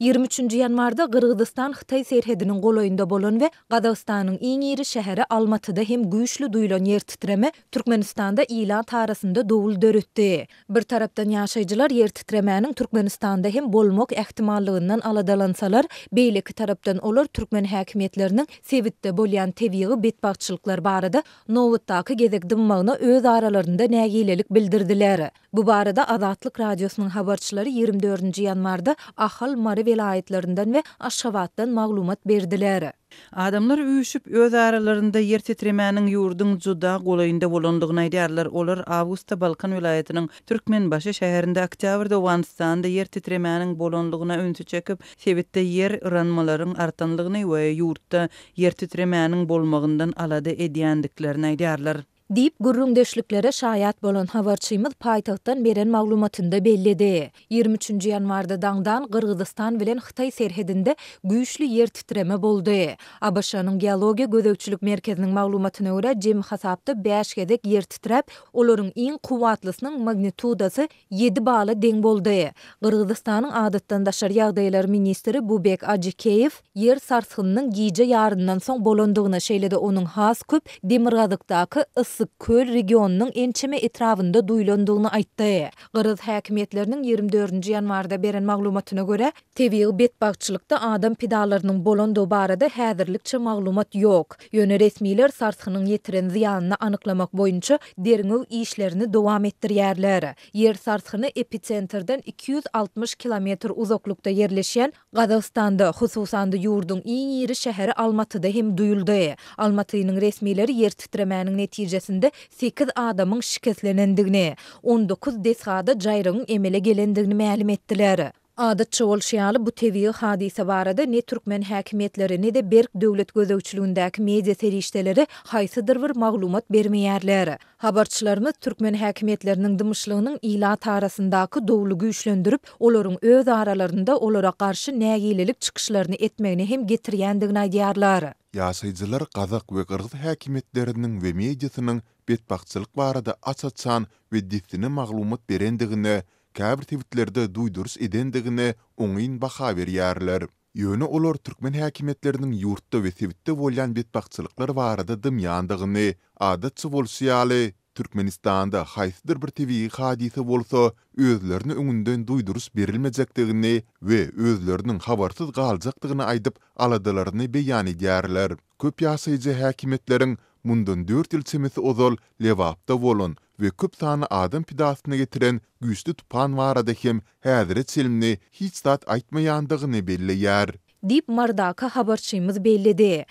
23-nji ýanwarda Gyrgyzstan Hytaý serhediniň golaýynda bolan we Gazagystanyň iň iri şäheri Almatyda hem güýçli duýulan ýer titreme Türkmenistanda ila tarasynda dowul döretdi. Bir tarapdan ýaşaýjylar ýer titremäniň Türkmenistanda hem bolmak ähtimallygyndan aladalansalar, beýleki tarapdan olar türkmen häkimetleriniň sebitde bolýan tebigy betbagçylyklar barada nowatdaky gezek dymmagyna öz aralarynda nägilelik bildirdiler. Bu barada Azatlyk radiosynyň habarçylary 24-nji ýanwarda Ahal Mary welaýatlerinden we Aşgabatdan maglumat berdiler. Adamlar üýüşüp öz aralarynda ýer titremäniň ýurduň juda golaýynda bolandygyny aýdýarlar. Olar Awgusta Balkan welaýatynyň Türkmenbaşy şäherinde oktýabrda Owganistanda ýer titremäniň bolandygyna öňsü çekip, sebitde ýer ýranmalaryň artanlygyny we ýurtda ýer titremäniň bolmagyndan alada edýändiklerini aýdýarlar. Diýip gurrundeşliklere şaýat bolan habarçymyz paýtagtdan beren maglumatynda bellidi. 23-nji ýanwarda daňdan Gyrgyzstan bilen Hytaý serhedinde güýçli ýer titreme boldy. ABŞ-nyň Geologiýa Gözegçilik merkeziniň maglumatyna görä, jem hasapda 5 gezek ýer titrep, olaryň iň kuwatlysynyň magnitudasy 7 bala deň boldy. Gyrgyzstanyň adatdan daşar ýagdaýlar ministri Bubek Ajikeýew ýer sarsgynynyň giýje ýaryndan soň bolandygyna şeýlede onuň has köp Demirgazykdaky Köl regionunyň ençeme etrafynda duýlandygyny aýtdy. Gyrgyz häkimetleriniň 24-nji ýanwarda beren maglumatyna görä, tebigi betbagçylykda adam pidalarynyň bolandygy barada häzirlikçe maglumat ýok. Ýöne resmiler sarsgynyň ýetiren ziýanyny anyklamak boýunça derňöw işlerini dowam etdirýärler. Ýer sarsgyny epicentrden 260 kilometr uzaklykda ýerleşýän Gazagystanda, hususan da ýurduň iň iri şäheri Almatyda hem duýuldy. Almatynyň resmileri ýer titremäniň netijesi 8 adamyň şikestlenendigini, 19 desgada jaýrygyň emele gelendigini ma'lum etdiler. Adatça bolşýaly bu tebigi hadise barada ne türkmen häkimetleri ne de Berk döwlet gözegçiligindäki media serişdeleri haýsydyr bir maglumat bermeýärler. Habarçylarymyz türkmen häkimetleriniň dymyşlygynyň ila tarasyndaky dowlu güýçlendirip, olaryň öz aralarynda olara garşy nägilelik çykyşlaryny etmegini hem getirýändigini aýdýarlar. Ýaşaýjylar Gazak we Gyrgyz häkimetleriniň we mediasynyň betbagçylyk barada açaçan we dipdine maglumat berendigine, käbir tweetlerde duýdurys edendigine oňyn baha berýärler. Ýöne olar türkmen häkimetleriniň ýurtda we sebitde bolýan betbagçylyklar barada dymýandygyny, adatçy bolşýaly Türkmenistanda haýsydyr bir tebigi hadise bolsa, özlerini öňünden duýdurys berilmejekdigini we özleriniň habarsyz galjakdygyny aýdyp aladalaryny beýan edýärler. Köp ýaşaýjy häkimetleriň mundan 4 ýyl çemesi ozal Lewapda bolan we köp sany adam pidasyna getiren güýçli tupan barada hem häzire çelimni hiç zat aýtmaýandygyny belleýär. Dip Mardaka habarçymyz bellidi.